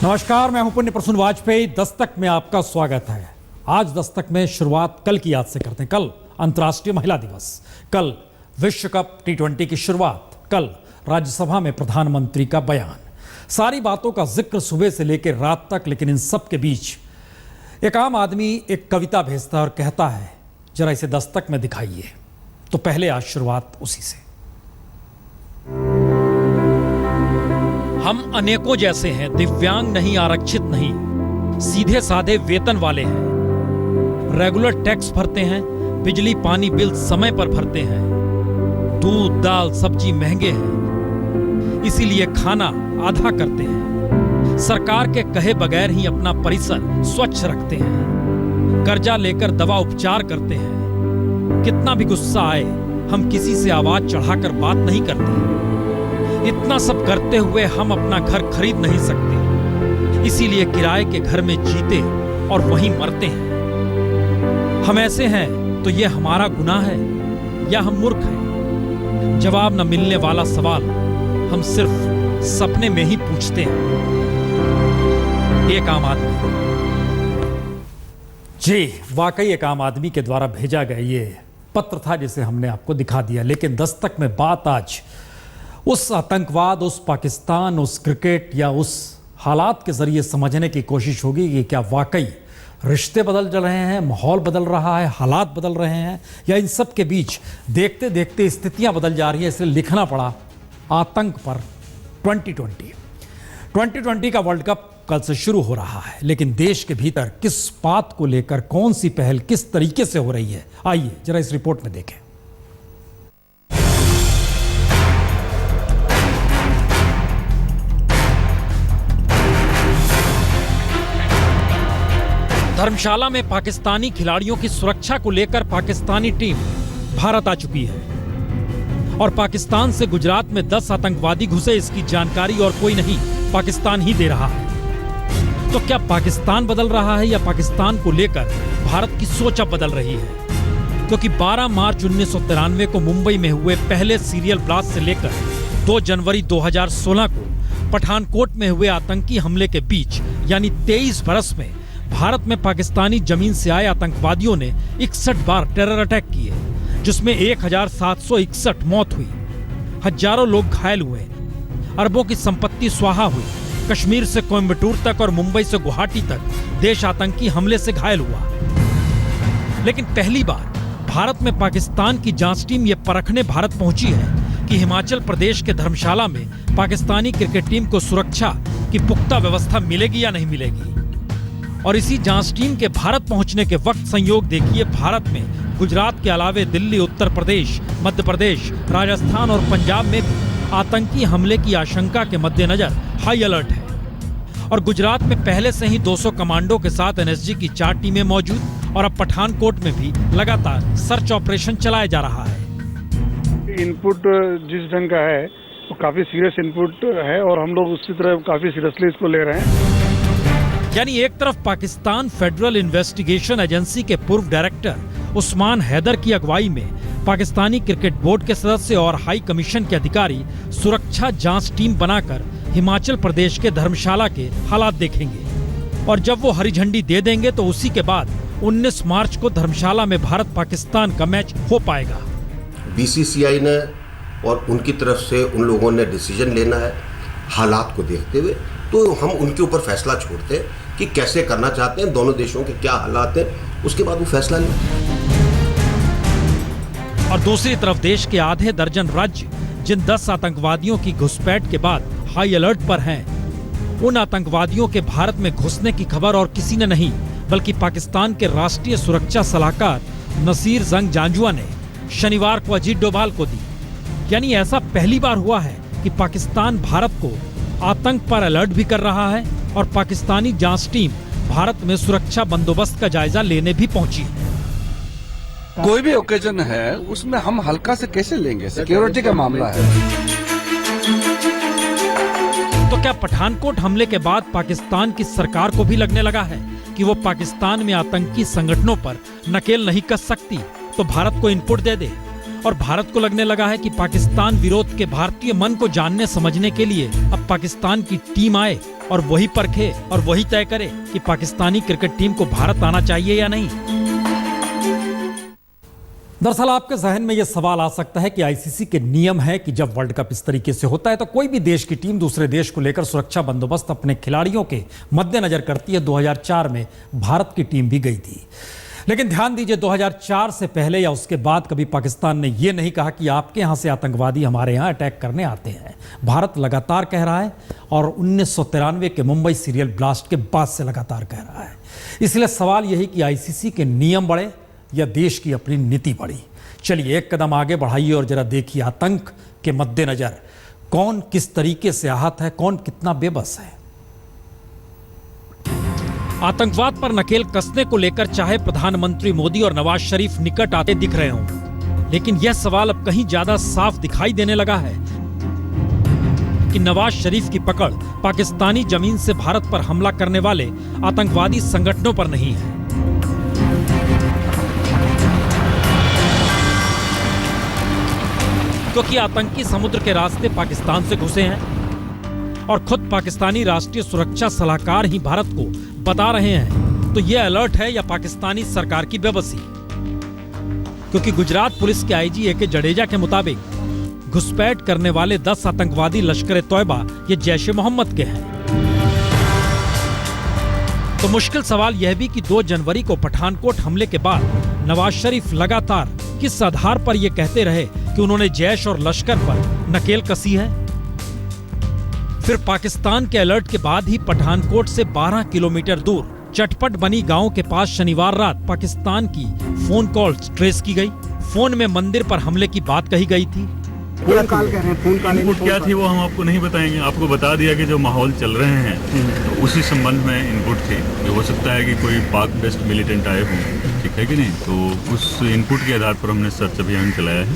नमस्कार, मैं हूं पुण्य प्रसून वाजपेयी। दस्तक में आपका स्वागत है। आज दस्तक में शुरुआत कल की याद से करते हैं। कल अंतर्राष्ट्रीय महिला दिवस, कल विश्व कप T20 की शुरुआत, कल राज्यसभा में प्रधानमंत्री का बयान। सारी बातों का जिक्र सुबह से लेकर रात तक, लेकिन इन सब के बीच एक आम आदमी एक कविता भेजता है और कहता है जरा इसे दस्तक में दिखाइए। तो पहले आज शुरुआत उसी से। हम अनेकों जैसे हैं, दिव्यांग नहीं, आरक्षित नहीं, सीधे साधे वेतन वाले हैं, रेगुलर टैक्स भरते हैं, बिजली पानी बिल समय पर भरते हैं, दूध दाल सब्जी महंगे हैं, इसीलिए खाना आधा करते हैं, सरकार के कहे बगैर ही अपना परिसर स्वच्छ रखते हैं, कर्जा लेकर दवा उपचार करते हैं, कितना भी गुस्सा आए हम किसी से आवाज चढ़ाकर बात नहीं करते। इतना सब करते हुए हम अपना घर खरीद नहीं सकते, इसीलिए किराए के घर में जीते और वहीं मरते हैं। हम ऐसे हैं तो ये हमारा गुनाह है या हम मूर्ख हैं? जवाब न मिलने वाला सवाल हम सिर्फ सपने में ही पूछते हैं। एक आम आदमी। जी, वाकई एक आम आदमी के द्वारा भेजा गया ये पत्र था जिसे हमने आपको दिखा दिया। लेकिन दस्तक में बात आज उस आतंकवाद, उस पाकिस्तान, उस क्रिकेट या उस हालात के जरिए समझने की कोशिश होगी कि क्या वाकई रिश्ते बदल रहे हैं, माहौल बदल रहा है, हालात बदल रहे हैं, या इन सब के बीच देखते देखते स्थितियां बदल जा रही है। इसलिए लिखना पड़ा आतंक पर 2020 का वर्ल्ड कप कल से शुरू हो रहा है, लेकिन देश के भीतर किस बात को लेकर कौन सी पहल किस तरीके से हो रही है, आइए जरा इस रिपोर्ट में देखें। धर्मशाला में पाकिस्तानी खिलाड़ियों की सुरक्षा को लेकर पाकिस्तानी टीम भारत आ चुकी है और पाकिस्तान से गुजरात में 10 आतंकवादी घुसे, इसकी जानकारी और कोई नहीं, पाकिस्तान ही दे रहा है। तो क्या पाकिस्तान बदल रहा है या पाकिस्तान को लेकर भारत की सोच अब बदल रही है? क्योंकि 12 मार्च 1993 को मुंबई में हुए पहले सीरियल ब्लास्ट से लेकर 2 जनवरी 2016 को पठानकोट में हुए आतंकी हमले के बीच यानी 23 बरस में भारत में पाकिस्तानी जमीन से आए आतंकवादियों ने 61 बार टेरर अटैक किए, जिसमें 1761 मौत हुई, हजारों लोग घायल हुए, अरबों की संपत्ति स्वाहा हुई। कश्मीर से कोयम्बटूर तक और मुंबई से गुवाहाटी तक देश आतंकी हमले से घायल हुआ। लेकिन पहली बार भारत में पाकिस्तान की जांच टीम ये परखने भारत पहुंची है कि हिमाचल प्रदेश के धर्मशाला में पाकिस्तानी क्रिकेट टीम को सुरक्षा की पुख्ता व्यवस्था मिलेगी या नहीं मिलेगी। और इसी जांच टीम के भारत पहुंचने के वक्त संयोग देखिए, भारत में गुजरात के अलावे दिल्ली, उत्तर प्रदेश, मध्य प्रदेश, राजस्थान और पंजाब में भी आतंकी हमले की आशंका के मद्देनजर हाई अलर्ट है। और गुजरात में पहले से ही 200 कमांडो के साथ एनएसजी की 4 टीमें मौजूद और अब पठानकोट में भी लगातार सर्च ऑपरेशन चलाया जा रहा है। इनपुट जिस ढंग का है वो काफी सीरियस इनपुट है और हम लोग उसी तरह काफी सीरियसली इसको ले रहे हैं। यानी एक तरफ पाकिस्तान फेडरल इन्वेस्टिगेशन एजेंसी के पूर्व डायरेक्टर उस्मान हैदर की अगुवाई में पाकिस्तानी क्रिकेट बोर्ड के सदस्य और हाई कमीशन के अधिकारी सुरक्षा जांच टीम बनाकर हिमाचल प्रदेश के धर्मशाला के हालात देखेंगे और जब वो हरी झंडी दे देंगे तो उसी के बाद 19 मार्च को धर्मशाला में भारत पाकिस्तान का मैच हो पाएगा। बीसीसीआई ने और उनकी तरफ से उन लोगों ने डिसीजन लेना है हालात को देखते हुए, तो हम उनके ऊपर फैसला छोड़ते हैं कि कैसे करना चाहते हैं, दोनों देशों के क्या हालात हैं, उसके बाद वो फैसला लें। और दूसरी तरफ देश के आधे दर्जन राज्य जिन 10 आतंकवादियों की घुसपैठ के बाद हाई अलर्ट पर हैं, उन आतंकवादियों के भारत में घुसने की खबर और किसी ने नहीं बल्कि पाकिस्तान के राष्ट्रीय सुरक्षा सलाहकार नसीर जंग जांजुआ ने शनिवार को अजीत डोभाल को दी। यानी ऐसा पहली बार हुआ है कि पाकिस्तान भारत को आतंक पर अलर्ट भी कर रहा है और पाकिस्तानी जांच टीम भारत में सुरक्षा बंदोबस्त का जायजा लेने भी पहुंची है। कोई भी ओकेजन है उसमें हम हल्का से कैसे लेंगे, सिक्योरिटी का मामला है। तो क्या पठानकोट हमले के बाद पाकिस्तान की सरकार को भी लगने लगा है कि वो पाकिस्तान में आतंकी संगठनों पर नकेल नहीं कस सकती, तो भारत को इनपुट दे दे और भारत को लगने लगा है कि पाकिस्तान विरोध के भारतीय मन को जानने समझने के लिए अब पाकिस्तान की टीम आए और वही परखे और वही तय करे कि पाकिस्तानी क्रिकेट टीम को भारत आना चाहिए या नहीं। दरअसल आपके जहन में यह सवाल आ सकता है कि आईसीसी के नियम है कि जब वर्ल्ड कप इस तरीके से होता है तो कोई भी देश की टीम दूसरे देश को लेकर सुरक्षा बंदोबस्त अपने खिलाड़ियों के मद्देनजर करती है। 2004 में भारत की टीम भी गई थी, लेकिन ध्यान दीजिए 2004 से पहले या उसके बाद कभी पाकिस्तान ने यह नहीं कहा कि आपके यहां से आतंकवादी हमारे यहां अटैक करने आते हैं। भारत लगातार कह रहा है और 1993 के मुंबई सीरियल ब्लास्ट के बाद से लगातार कह रहा है। इसलिए सवाल यही कि आईसीसी के नियम बढ़े या देश की अपनी नीति बढ़ी। चलिए एक कदम आगे बढ़ाइए और जरा देखिए आतंक के मद्देनजर कौन किस तरीके से आहत है, कौन कितना बेबस है। आतंकवाद पर नकेल कसने को लेकर चाहे प्रधानमंत्री मोदी और नवाज शरीफ निकट आते दिख रहे हों, लेकिन यह सवाल अब कहीं ज्यादा साफ दिखाई देने लगा है कि नवाज शरीफ की पकड़ पाकिस्तानी जमीन से भारत पर हमला करने वाले आतंकवादी संगठनों पर नहीं है। क्योंकि आतंकी समुद्र के रास्ते पाकिस्तान से घुसे हैं और खुद पाकिस्तानी राष्ट्रीय सुरक्षा सलाहकार ही भारत को बता रहे हैं, तो यह अलर्ट है या पाकिस्तानी सरकार की बेबसी। क्योंकि गुजरात पुलिस के आईजी ए.के. जडेजा के मुताबिक घुसपैठ करने वाले 10 आतंकवादी लश्कर-ए-तौयबा ये जैश-ए-मोहम्मद के हैं। तो मुश्किल सवाल यह भी कि 2 जनवरी को पठानकोट हमले के बाद नवाज शरीफ लगातार किस आधार पर यह कहते रहे कि उन्होंने जैश और लश्कर पर नकेल कसी है। फिर पाकिस्तान के अलर्ट के बाद ही पठानकोट से 12 किलोमीटर दूर चटपट बनी गांव के पास शनिवार रात पाकिस्तान की फोन कॉल्स ट्रेस की गई। फोन में मंदिर पर हमले की बात कही गई थी। फोन कॉल कर रहे हैं, फोन कॉल इनपुट क्या थी वो हम आपको नहीं बताएंगे। आपको बता दिया कि जो माहौल चल रहे हैं तो उसी संबंध में इनपुट थी। ये हो सकता है कि कोई पाक बेस्ड मिलिटेंट आए हों, ठीक है कि नहीं, तो उस इनपुट के आधार पर हमने सर्च अभियान चलाया है।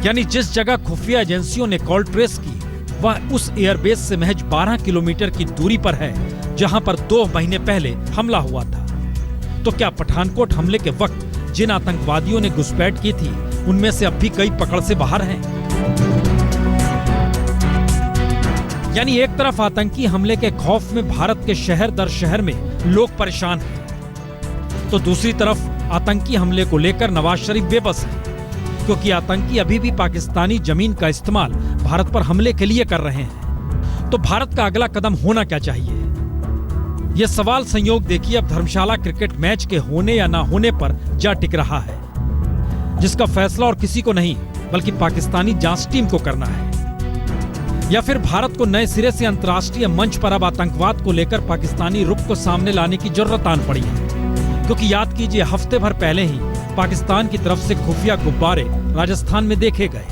यानी जिस जगह खुफिया एजेंसियों ने कॉल ट्रेस की वह उस एयरबेस से महज 12 किलोमीटर की दूरी पर है जहां पर 2 महीने पहले हमला हुआ था। तो क्या पठानकोट हमले के वक्त जिन आतंकवादियों ने घुसपैठ की थी उनमें से अब भी कई पकड़ से बाहर हैं? यानी एक तरफ आतंकी हमले के खौफ में भारत के शहर दर शहर में लोग परेशान हैं, तो दूसरी तरफ आतंकी हमले को लेकर नवाज शरीफ बेबस है, क्योंकि आतंकी अभी भी पाकिस्तानी जमीन का इस्तेमाल भारत पर हमले के लिए कर रहे हैं। तो भारत का अगला कदम होना क्या चाहिए? यह सवाल संयोग देखिए अब धर्मशाला क्रिकेट मैच के होने या ना होने पर जा टिक रहा है, जिसका फैसला और किसी को नहीं बल्कि पाकिस्तानी जांच टीम को करना है। या फिर भारत को नए सिरे से अंतर्राष्ट्रीय मंच पर अब आतंकवाद को लेकर पाकिस्तानी रुख को सामने लाने की जरूरत आन पड़ी है। क्योंकि याद कीजिए हफ्ते भर पहले ही पाकिस्तान की तरफ से खुफिया गुब्बारे राजस्थान में देखे गए।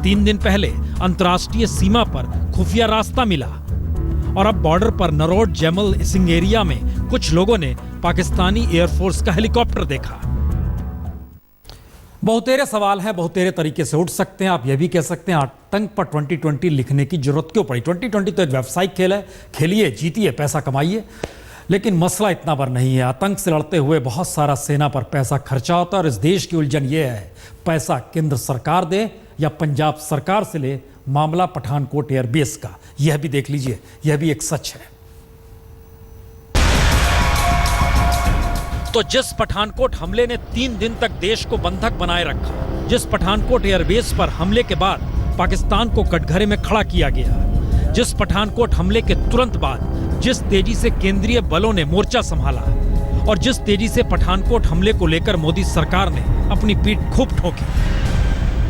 3 दिन पहले अंतर्राष्ट्रीय सीमा पर खुफिया रास्ता मिला और अब बॉर्डर पर नरोट जैमल सिंह एरिया में कुछ लोगों ने पाकिस्तानी एयरफोर्स का हेलीकॉप्टर देखा। बहुतेरे सवाल हैं, बहुतेरे तरीके से उठ सकते हैं। आप यह भी कह सकते हैं आतंक पर 2020 लिखने की जरूरत क्यों पड़ी? 2020 तो एक व्यावसायिक खेल है, खेलिए, जीतिए, पैसा कमाइए। लेकिन मसला इतना पर नहीं है। आतंक से लड़ते हुए बहुत सारा सेना पर पैसा खर्चा होता है और इस देश की उलझन यह है पैसा केंद्र सरकार दे या पंजाब सरकार से ले। मामला पठानकोट एयरबेस का यह भी देख लीजिए, यह भी एक सच है। तो जिस पठानकोट हमले ने 3 दिन तक देश को बंधक बनाए रखा, जिस पठानकोट एयरबेस पर हमले के बाद पाकिस्तान को कटघरे में खड़ा किया गया, जिस पठानकोट हमले के तुरंत बाद जिस तेजी से केंद्रीय बलों ने मोर्चा संभाला और जिस तेजी से पठानकोट हमले को लेकर मोदी सरकार ने अपनी पीठ खूब ठोकी।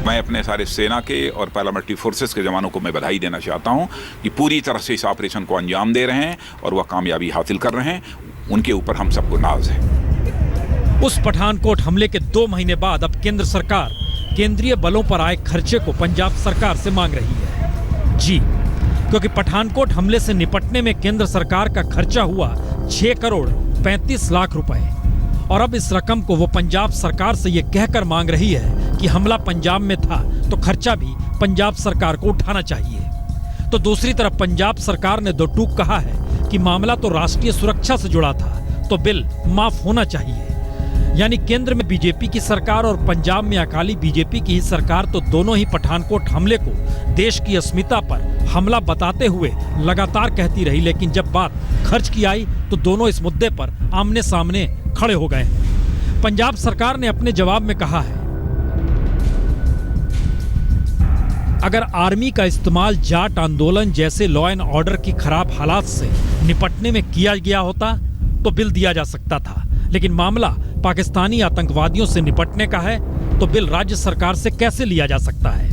मैं अपने सारे सेना के और पैरामिलिट्री फोर्सेस के जवानों को मैं बधाई देना चाहता हूं कि पूरी तरह से इस ऑपरेशन को अंजाम दे रहे हैं और वह कामयाबी हासिल कर रहे हैं। उनके ऊपर हम सबको नाज है। उस पठानकोट हमले के 2 महीने बाद अब केंद्र सरकार केंद्रीय बलों पर आए खर्चे को पंजाब सरकार से मांग रही है। जी, क्योंकि पठानकोट हमले से निपटने में केंद्र सरकार का खर्चा हुआ 6 करोड़ 35 लाख रुपए और अब इस रकम को वो पंजाब सरकार से ये कहकर मांग रही है कि हमला पंजाब में था तो खर्चा भी पंजाब सरकार को उठाना चाहिए। तो दूसरी तरफ पंजाब सरकार ने 2 टूक कहा है कि मामला तो राष्ट्रीय सुरक्षा से जुड़ा था, तो बिल माफ होना चाहिए। यानी केंद्र में बीजेपी की सरकार और पंजाब में अकाली बीजेपी की ही सरकार तो दोनों ही पठानकोट हमले को देश की अस्मिता पर हमला बताते हुए लगातार कहती रही, लेकिन जब बात खर्च की आई तो दोनों इस मुद्दे पर आमने सामने खड़े हो गए। पंजाब सरकार ने अपने जवाब में कहा है, अगर आर्मी का इस्तेमाल जाट आंदोलन जैसे लॉ एंड ऑर्डर की खराब हालात से निपटने में किया गया होता तो बिल दिया जा सकता था, लेकिन मामला पाकिस्तानी आतंकवादियों से निपटने का है तो बिल राज्य सरकार से कैसे लिया जा सकता है।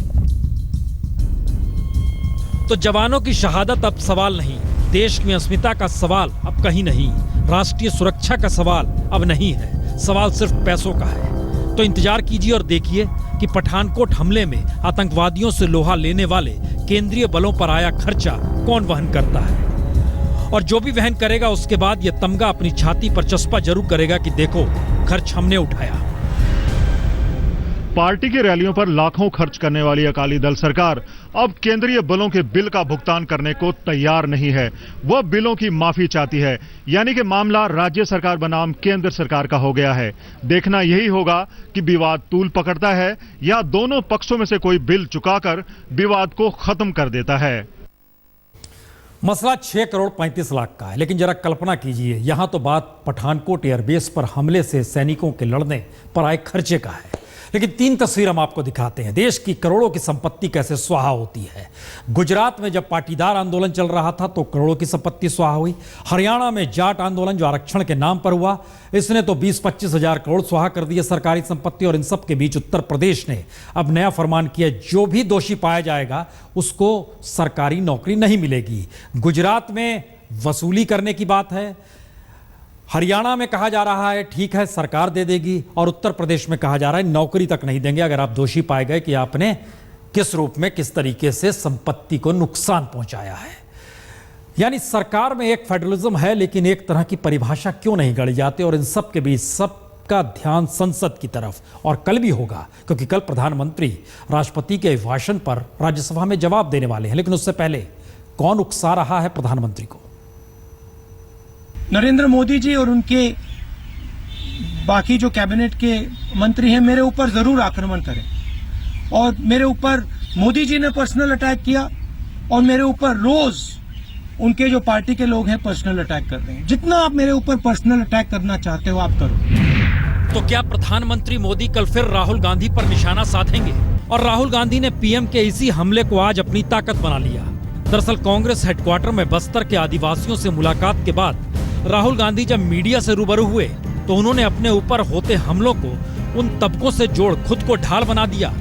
तो जवानों की शहादत अब सवाल नहीं, देश में अस्मिता का सवाल अब कहीं नहीं, राष्ट्रीय सुरक्षा का सवाल अब नहीं है, सवाल सिर्फ पैसों का है। तो इंतजार कीजिए और देखिए कि पठानकोट हमले में आतंकवादियों से लोहा लेने वाले केंद्रीय बलों पर आया खर्चा कौन वहन करता है, और जो भी वहन करेगा उसके बाद यह तमगा अपनी छाती पर चस्पा जरूर करेगा कि देखो खर्च हमने उठाया। पार्टी की रैलियों पर लाखों खर्च करने वाली अकाली दल सरकार अब केंद्रीय बलों के बिल का भुगतान करने को तैयार नहीं है, वह बिलों की माफी चाहती है। यानी कि मामला राज्य सरकार बनाम केंद्र सरकार का हो गया है। देखना यही होगा कि विवाद तूल पकड़ता है या दोनों पक्षों में से कोई बिल चुकाकर विवाद को खत्म कर देता है। मसला 6 करोड़ 35 लाख का है, लेकिन जरा कल्पना कीजिए, यहां तो बात पठानकोट एयरबेस पर हमले से सैनिकों के लड़ने पर आए खर्चे का है। लेकिन 3 तस्वीर हम आपको दिखाते हैं, देश की करोड़ों की संपत्ति कैसे स्वाहा होती है। गुजरात में जब पाटीदार आंदोलन चल रहा था तो करोड़ों की संपत्ति स्वाहा हुई। हरियाणा में जाट आंदोलन जो आरक्षण के नाम पर हुआ, इसने तो 20-25 हजार करोड़ स्वाहा कर दिए सरकारी संपत्ति। और इन सब के बीच उत्तर प्रदेश ने अब नया फरमान किया, जो भी दोषी पाया जाएगा उसको सरकारी नौकरी नहीं मिलेगी। गुजरात में वसूली करने की बात है, हरियाणा में कहा जा रहा है ठीक है सरकार दे देगी, और उत्तर प्रदेश में कहा जा रहा है नौकरी तक नहीं देंगे अगर आप दोषी पाए गए कि आपने किस रूप में किस तरीके से संपत्ति को नुकसान पहुंचाया है। यानी सरकार में एक फेडरलिज्म है, लेकिन एक तरह की परिभाषा क्यों नहीं गढ़ी जाती। और इन सब के बीच सबका ध्यान संसद की तरफ, और कल भी होगा, क्योंकि कल प्रधानमंत्री राष्ट्रपति के अभिभाषण पर राज्यसभा में जवाब देने वाले हैं। लेकिन उससे पहले कौन उकसा रहा है प्रधानमंत्री को? नरेंद्र मोदी जी और उनके बाकी जो कैबिनेट के मंत्री हैं मेरे ऊपर जरूर आक्रमण करें, और मेरे ऊपर मोदी जी ने पर्सनल अटैक किया और मेरे ऊपर रोज उनके जो पार्टी के लोग हैं पर्सनल अटैक कर रहे हैं। जितना आप मेरे ऊपर पर्सनल अटैक करना चाहते हो आप करो। तो क्या प्रधानमंत्री मोदी कल फिर राहुल गांधी पर निशाना साधेंगे? और राहुल गांधी ने पीएम के इसी हमले को आज अपनी ताकत बना लिया। दरअसल कांग्रेस हेडक्वार्टर में बस्तर के आदिवासियों से मुलाकात के बाद राहुल गांधी जब मीडिया से रूबरू हुए तो उन्होंने अपने ऊपर होते हमलों को उन तबकों से जोड़ खुद को ढाल बना दिया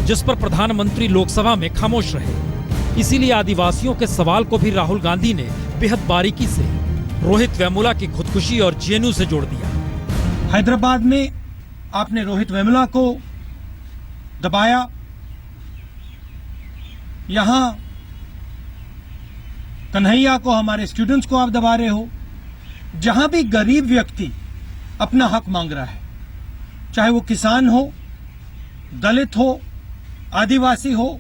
जिस पर प्रधानमंत्री लोकसभा में खामोश रहे। इसीलिए आदिवासियों के सवाल को भी राहुल गांधी ने बेहद बारीकी से रोहित वेमुला की खुदकुशी और जेएनयू से जोड़ दिया। हैदराबाद में आपने रोहित वेमुला को दबाया, यहां कन्हैया को, हमारे स्टूडेंट्स को आप दबा रहे हो। जहां भी गरीब व्यक्ति अपना हक मांग रहा है, चाहे वो किसान हो, दलित हो, आदिवासी हो,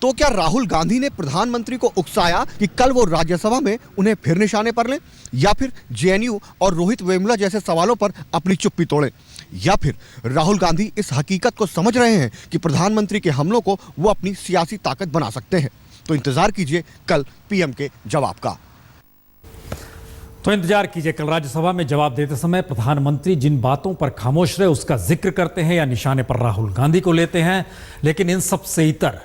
तो क्या राहुल गांधी ने प्रधानमंत्री को उकसाया कि कल वो राज्यसभा में उन्हें फिर निशाने पर लें, या फिर जेएनयू और रोहित वेमुला जैसे सवालों पर अपनी चुप्पी तोड़ें, या फिर राहुल गांधी इस हकीकत को समझ रहे हैं कि प्रधानमंत्री के हमलों को वो अपनी सियासी ताकत बना सकते हैं? तो इंतजार कीजिए कल पीएम के जवाब का। तो इंतजार कीजिए कल राज्यसभा में जवाब देते समय प्रधानमंत्री जिन बातों पर खामोश रहे उसका जिक्र करते हैं या निशाने पर राहुल गांधी को लेते हैं। लेकिन इन सब से इतर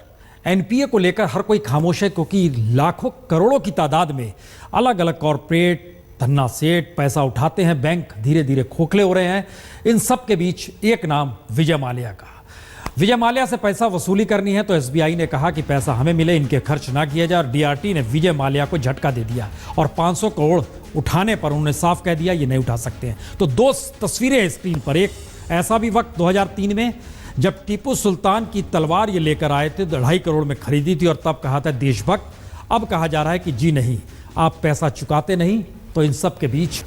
एनपीए को लेकर हर कोई खामोश है, क्योंकि लाखों करोड़ों की तादाद में अलग अलग कॉरपोरेट धन्ना सेठ पैसा उठाते हैं, बैंक धीरे धीरे खोखले हो रहे हैं। इन सब के बीच एक नाम विजय माल्या का। विजय माल्या से पैसा वसूली करनी है तो एसबीआई ने कहा कि पैसा हमें मिले, इनके खर्च ना किया जाए। और डीआरटी ने विजय माल्या को झटका दे दिया और 500 करोड़ उठाने पर उन्होंने साफ कह दिया ये नहीं उठा सकते हैं। तो 2 तस्वीरें स्क्रीन पर, एक ऐसा भी वक्त 2003 में जब टीपू सुल्तान की तलवार ये लेकर आए थे, 2.5 करोड़ में खरीदी थी और तब कहा था देशभक्त। अब कहा जा रहा है कि जी नहीं, आप पैसा चुकाते नहीं। तो इन सब के बीच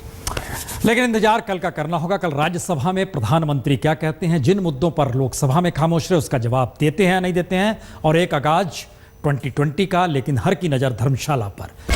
लेकिन इंतजार कल का करना होगा। कल राज्यसभा में प्रधानमंत्री क्या कहते हैं, जिन मुद्दों पर लोकसभा में खामोश रहे उसका जवाब देते हैं या नहीं देते हैं। और एक आगाज 2020 का, लेकिन हर की नजर धर्मशाला पर।